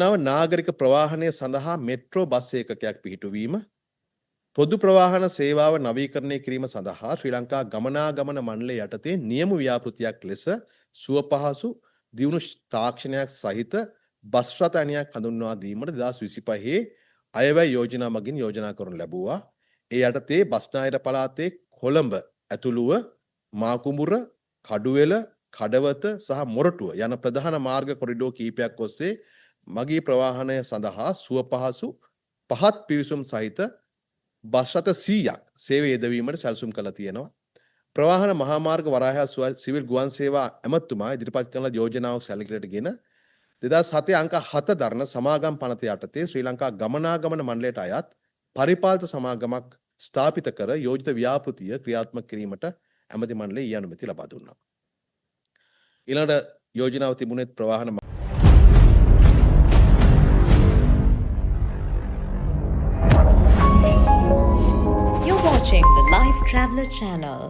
නව නාගරික ප්‍රවාහනය සඳහා මෙට්‍රෝ බස් ඒකකයක් පිහිටුවීම පොදු ප්‍රවාහන සේවාව නවීකරණය කිරීම සඳහා ශ්‍රී ලංකා ගමනාගමන මණ්ඩලය යටතේ නියම ව්‍යාපෘතියක් ලෙස සුව පහසු දියුණු තාක්ෂණයක් සහිත බස් රථ අණයක් හඳුන්වා දීමට 2025 අයවැය යෝජනා මගින් යෝජනා කරනු ලැබුවා. ඒ යටතේ බස්නාහිර පළාතේ කොළඹ ඇතුළුව මාකුඹුර, කඩුවෙල, කඩවත සහ මොරටුව යන ප්‍රධාන මාර්ග කොරිඩෝ කිහිපයක් ඔස්සේ මගී ප්‍රවාහනය සඳහා සුව පහසු පහත් පිවිසුම් සහිත බස් රථ 100ක් සේවය යෙදවීමට සැලසුම් කළා තියෙනවා. ප්‍රවාහන මහා මාර්ග වරාය සිවිල් ගුවන් සේවා ඇමතුමා ඉදිරිපත් කරන යෝජනාවක් සැලකිලිටගෙන 2007 අංක 7 දරන සමාගම් පනත යටතේ ශ්‍රී ලංකා ගමනාගමන මණ්ඩලයට අයත් පරිපාලක සමාගමක් ස්ථාපිත කර යෝජිත ව්‍යාපෘතිය ක්‍රියාත්මක කිරීමට ඇමති මණ්ඩලය අනුමැතිය ලබා දුන්නා. ඊළඟට යෝජනාව තිබුණේ ප්‍රවාහන You're watching the Life Traveler channel.